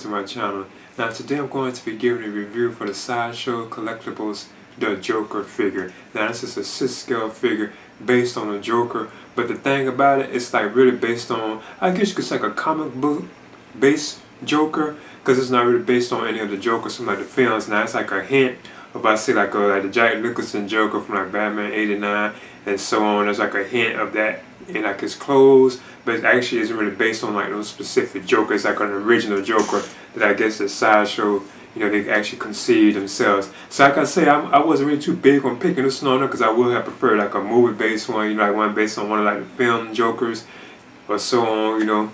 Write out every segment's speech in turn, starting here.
to my channel. Now today I'm going to be giving a review for the Sideshow Collectibles the Joker figure. Now this is a 6-scale figure based on a Joker, but the thing about it, it's like really based on, I guess you could say, like a comic book based Joker, because it's not really based on any of the Jokers from like the films. Now it's like a hint of, I see like the Jack Nicholson Joker from like Batman '89 and so on. There's like a hint of that in like his clothes, but it actually isn't really based on like those specific Jokers. It's like an original Joker that I guess the Sideshow, they actually conceived themselves. So like I say, I wasn't really too big on picking this one up because I would have preferred like a movie-based one, like one based on one of like the film Jokers or so on,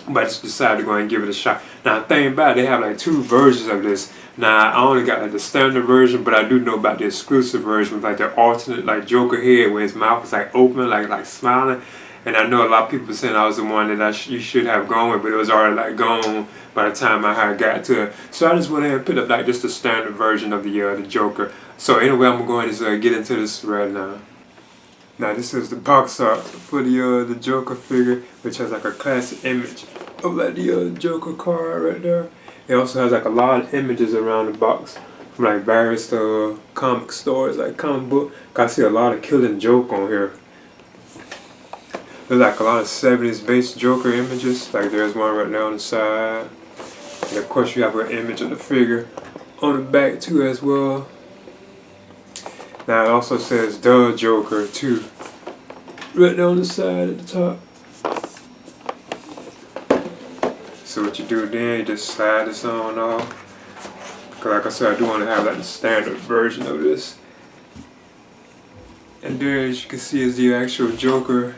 But I just decided to go ahead and give it a shot. Now the thing about it, they have like 2 versions of this. Now I only got like the standard version, but I do know about the exclusive version with like the alternate like Joker head where his mouth is like open, like smiling. And I know a lot of people saying I was the one that you should have gone with, but it was already like gone by the time I had got to it. So I just went ahead and picked up like just the standard version of the Joker. So anyway, I'm going to get into this right now. Now this is the box art for the Joker figure, which has like a classic image of like the Joker card right there. It also has like a lot of images around the box from like various comic stores, like comic book. I see a lot of Killing Joke on here. There's like a lot of 70s based Joker images, like there's one right there on the side. And of course you have an image of the figure on the back too as well. Now it also says The Joker too, right there on the side at the top. So what you do then, you just slide this on off. Cause like I said, I do want to have like the standard version of this. And there, as you can see, is the actual Joker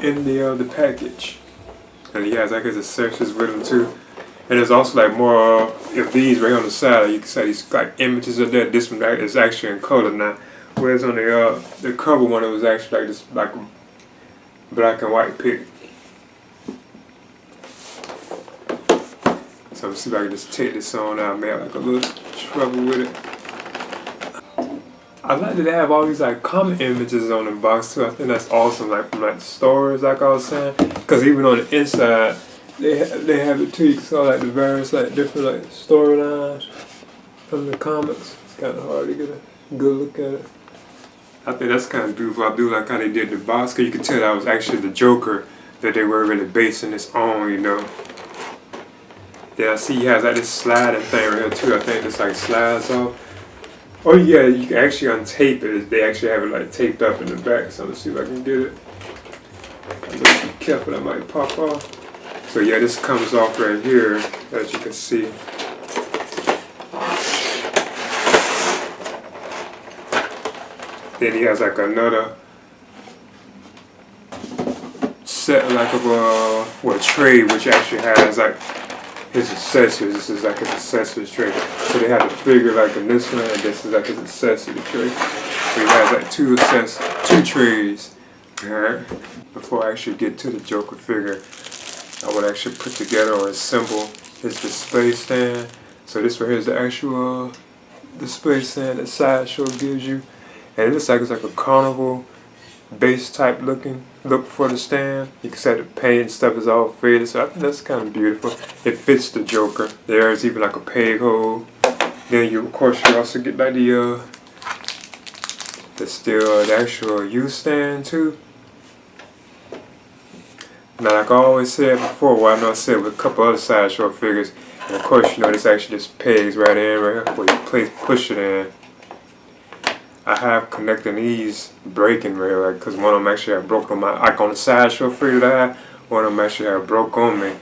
in the package. And he has like his accessories with him too. And there's also like more of these right on the side. You can see these like images of that. This one is actually in color now. Whereas on the cover one, it was actually like this like black and white pic. So let's see if I can just take this on out. I may have like a little trouble with it. I like that they have all these like comic images on the box too. I think that's awesome, like from like stores, like I was saying. Because even on the inside, they have it too. You can see like the various like different like storylines from the comics. It's kind of hard to get a good look at it. I think that's kind of beautiful. I do like how they did the box, because you can tell that was actually the Joker that they were really basing this on, Yeah, I see he has like this sliding thing right here too. I think this like slides off. Oh yeah, you can actually untape it. They actually have it like taped up in the back. So let's see if I can get it. I'm gonna be careful, that might pop off. So yeah, this comes off right here, as you can see. Then he has like another set like of a tray, which actually has like his accessories. This is like his accessories tray. So they have the figure like in this one, and this is like his accessory tray. So he has like two trays. Alright. Before I actually get to the Joker figure, I would actually put together or assemble his display stand. So this right here is the actual display stand that Sideshow gives you. And it looks like it's like a carnival base type look for the stand. You can see the paint and stuff is all faded, so I think that's kind of beautiful. It fits the Joker. There's even like a peg hole. Then you, of course, you also get like the actual U stand too. Now, like I always said before, well, I know I said with a couple other Sideshow figures, and of course, this actually just pegs right in right here, where you push it in. I have connecting these breaking right here, because one of them actually had broke on my, like on the Sideshow figure that I had, one of them actually had broke on me.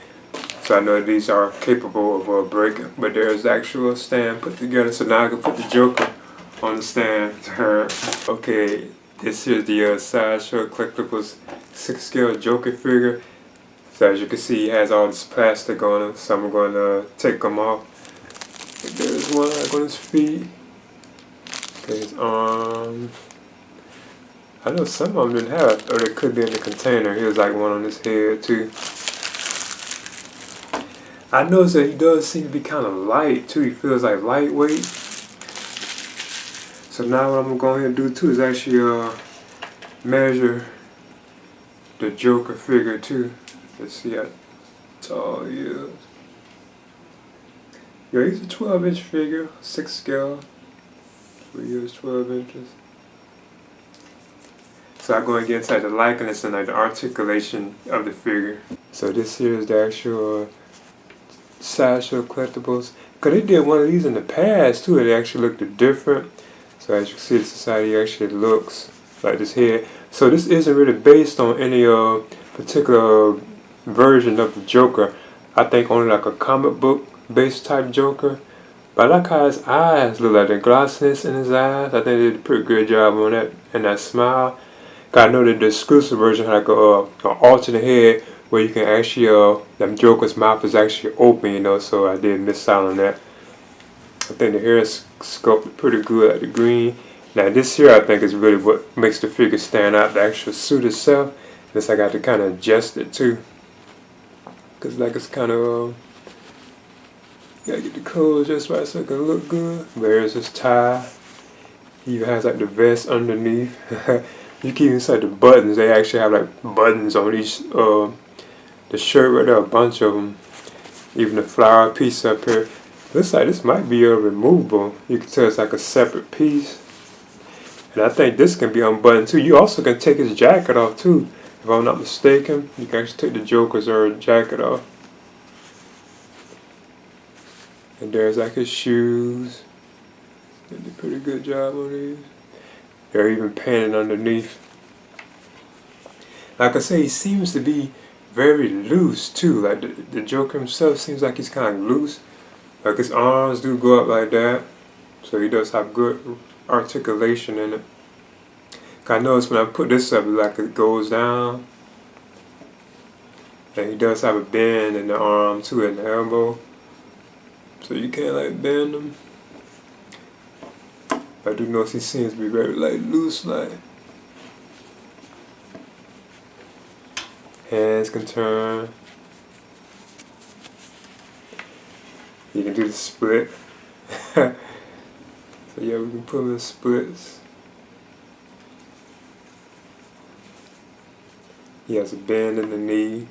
So I know these are capable of breaking, but there's the actual stand put together. So now I can put the Joker on the stand. Okay, this is the Sideshow Collectibles 6-scale Joker figure. So as you can see, he has all this plastic on him, so I'm going to take them off. There's one like on his feet. Okay, his arms. I know some of them didn't have it, or they could be in the container. Here's like one on his head too. I noticed that he does seem to be kind of light too. He feels like lightweight. So now what I'm going to go ahead and do too is actually measure the Joker figure too. Let's see how tall he is. Yeah, he's a 12-inch figure, 6 scale. 3 years, 12 inches. So I'm going to get inside the likeness and like the articulation of the figure. So this here is the actual Sideshow Collectibles. Because they did one of these in the past too. It actually looked different. So as you can see, the society actually looks like this here. So this isn't really based on any particular version of the Joker. I think only like a comic book based type Joker. But I like how his eyes look like the glossiness in his eyes. I think they did a pretty good job on that and that smile. Cause I know that the exclusive version had like a alternate head where you can actually that Joker's mouth is actually open, you know. So I did miss out on that. I think the hair is sculpted pretty good, like the green. Now this here I think is really what makes the figure stand out. The actual suit itself. This I got to kind of adjust it too. Cause like it's kind of gotta get the clothes just right so it can look good. There's his tie. He even has like the vest underneath. You can even see the buttons. They actually have like buttons on each the shirt right there, a bunch of them. Even the flower piece up here. Looks like this might be removable. You can tell it's like a separate piece. And I think this can be unbuttoned too. You also can take his jacket off too. If I'm not mistaken, you can actually take the Joker's jacket off. And there's like his shoes. They did a pretty good job on these. They're even painted underneath. Like I say, he seems to be very loose too. Like the Joker himself seems like he's kind of loose. Like his arms do go up like that. So he does have good articulation in it. I notice when I put this up, like it goes down. And he does have a bend in the arm too, and the elbow. So you can't like bend them. I do notice he seems to be very like loose, like. Hands can turn. You can do the split. So yeah, we can put them in splits. He has a bend in the knee.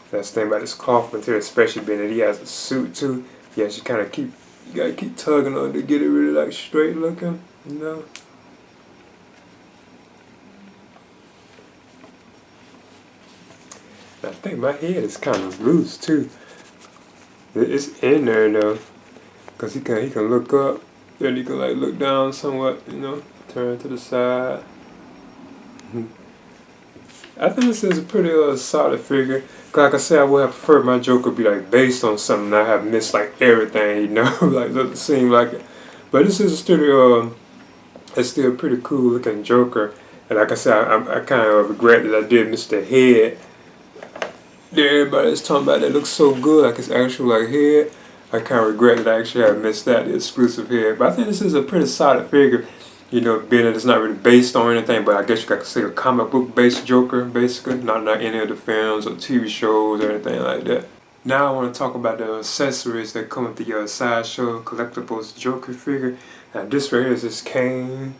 That's the thing about this cloth material, especially being that he has a suit too. You actually kind of you gotta keep tugging on it to get it really like straight looking, you know. I think my head is kind of loose too. It's in there though, cause he can look up, then he can like look down somewhat, you know, turn to the side. I think this is a pretty solid figure. Cause like I said, I would have preferred my Joker be like based on something. I have missed like everything, you know, like doesn't seem like it. But this is still it's still a pretty cool looking Joker. And like I said, I kind of regret that I did miss the head. Everybody's talking about that looks so good, like it's actual like head. I kind of regret that I actually have missed that, the exclusive head. But I think this is a pretty solid figure. You know, being that it's not really based on anything, but I guess you could say a comic book based Joker, basically. Not any of the films or TV shows or anything like that. Now I want to talk about the accessories that come with the Sideshow Collectibles Joker figure. Now this right here is his cane.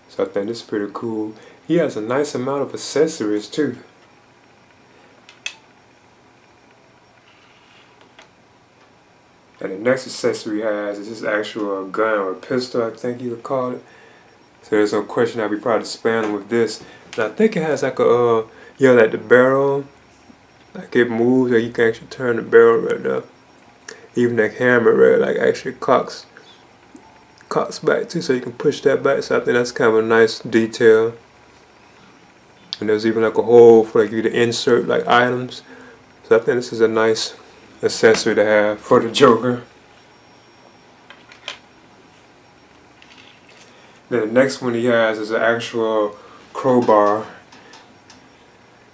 So I think this is pretty cool. He has a nice amount of accessories too. And the next accessory he has is his actual gun or pistol, I think you would call it. So there's no question I'll be probably displaying with this. And I think it has like a, like the barrel, like it moves, like you can actually turn the barrel right there. Even the hammer right, like actually cocks back too, so you can push that back. So I think that's kind of a nice detail. And there's even like a hole for like you to insert like items. So I think this is a nice accessory to have for the Joker. Then the next one he has is an actual crowbar.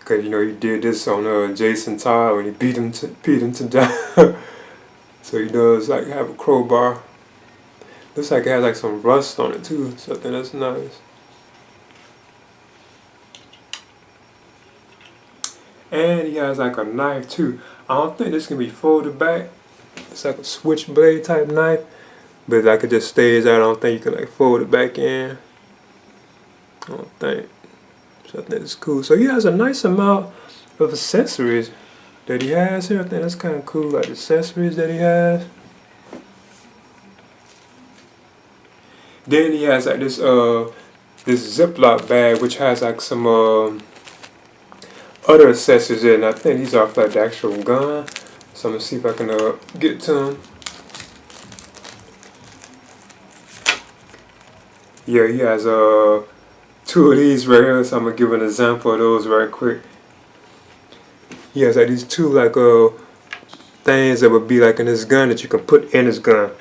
Cause you know he did this on Jason Todd when he beat him to death. So he does like have a crowbar. Looks like it has like some rust on it too, so I think that's nice. And he has like a knife too. I don't think this can be folded back. It's like a switchblade type knife, but like it just stays out. I don't think you can like fold it back in. I don't think. So I think it's cool. So he has a nice amount of accessories that he has here. I think that's kind of cool, like the accessories that he has. Then he has like this Ziploc bag which has like some other accessories in it. I think these are for like the actual gun. So I'm gonna see if I can get to them. Yeah, he has two of these right here, so I'm gonna give an example of those right quick. He has like these two like things that would be like in his gun that you can put in his gun.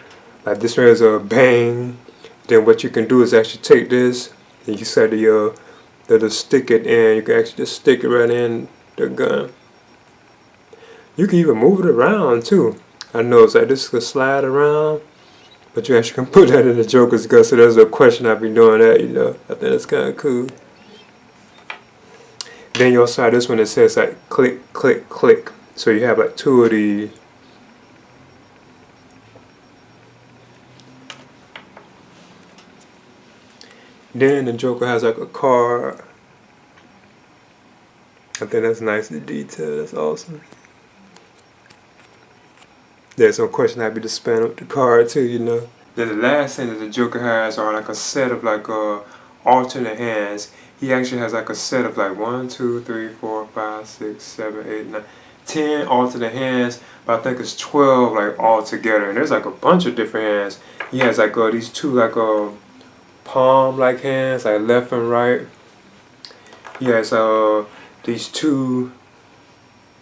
Like this one is a bang. Then what you can do is actually take this and you set the stick it in. You can actually just stick it right in the gun. You can even move it around too. I know it's like this could slide around, but you actually can put that in the Joker's gun. So there's a question I've been doing that, you know. I think that's kind of cool. Then you also have this one that says like click, click, click. So you have like two of these. Then the Joker has like a card. I think that's nice in detail. That's awesome. There's no question I'd be to spend up the card too, you know. Then the last thing that the Joker has are like a set of like alternate hands. He actually has like a set of like 1, 2, 3, 4, 5, 6, 7, 8, 9, 10 alternate hands, but I think it's 12 like all together. And there's like a bunch of different hands. He has like these two like palm like hands, like left and right. He has these two,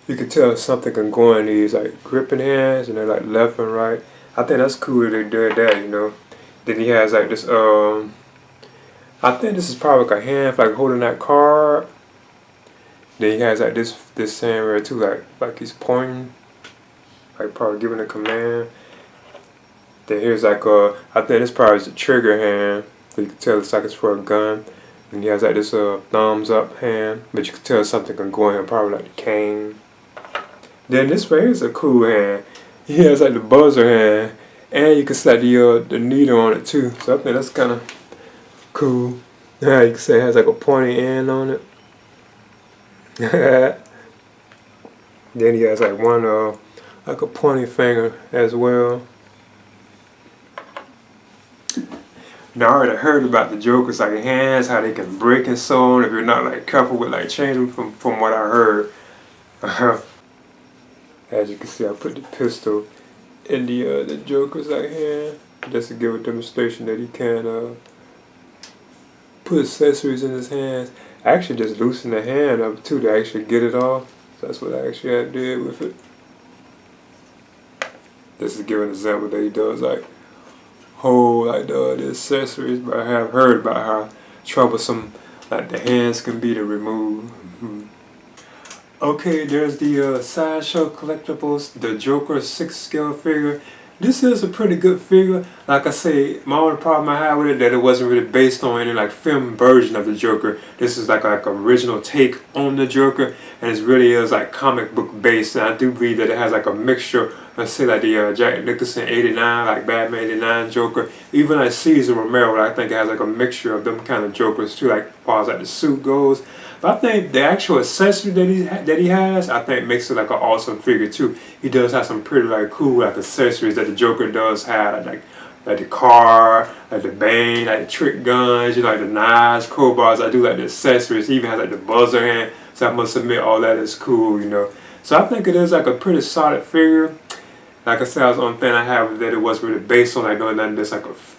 you can tell something can go in these like gripping hands, and they're like left and right. I think that's cool that they did that, you know. Then he has like this I think this is probably like a hand for like holding that card. Then he has like this hand right too, like he's pointing, like probably giving a command. Then here's like I think this probably is the trigger hand. You can tell it's like it's for a gun. And he has like this thumbs up hand, but you can tell something can go in here, probably like the cane. Then this right here is a cool hand. He has like the buzzer hand, and you can set the needle on it too. So I think that's kind of cool. Yeah, you can say it has like a pointy end on it. Then he has like one like a pointy finger as well. Now I already heard about the Joker's like hands, how they can break and so on if you're not like careful with like changing from what I heard. As you can see, I put the pistol in the Joker's like hand just to give a demonstration that he can put accessories in his hands. I actually just loosened the hand up too to actually get it off. So that's what I actually did with it. This is to give an example that he does like hold like the accessories, but I have heard about how troublesome like the hands can be to remove. Okay, there's the Sideshow Collectibles, the Joker 6 scale figure. This is a pretty good figure. Like I say, my only problem I had with it that it wasn't really based on any like film version of the Joker. This is like original take on the Joker, and it really is like comic book based. And I do believe that it has like a mixture. Let's say like the Jack Nicholson '89, like Batman '89 Joker, even like Cesar Romero. I think it has like a mixture of them kind of Jokers too, like as far as like the suit goes. But I think the actual accessory that he has, I think makes it like an awesome figure too. He does have some pretty like cool like accessories that the Joker does have, like the car, like the bane, like the trick guns, you know, like the knives, crowbars. I do like the accessories. He even has like the buzzer hand. So I must admit, all that is cool, you know. So I think it is like a pretty solid figure. Like I said, that was the only thing I have that it wasn't really based on like doing nothing that's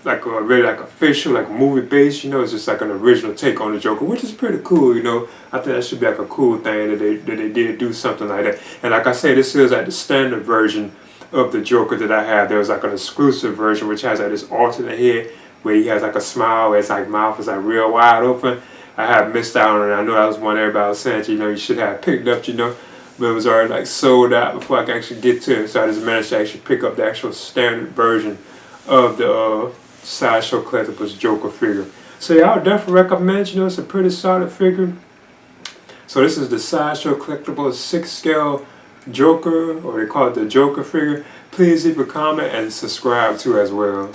like a really like official, like movie based, you know. It's just like an original take on the Joker, which is pretty cool, you know. I think that should be like a cool thing that they did do something like that. And like I said, this is like the standard version of the Joker that I have. There's like an exclusive version which has like this alternate head where he has like a smile where it's like mouth is like real wide open. I have missed out on it. I know that was one everybody was saying, you know, you should have picked up, you know. But it was already like sold out before I could actually get to it. So I just managed to actually pick up the actual standard version of the Sideshow Collectibles Joker figure. So yeah, I would definitely recommend, you know, it's a pretty solid figure. So this is the Sideshow Collectibles 6 scale Joker, or they call it the Joker figure. Please leave a comment and subscribe too as well.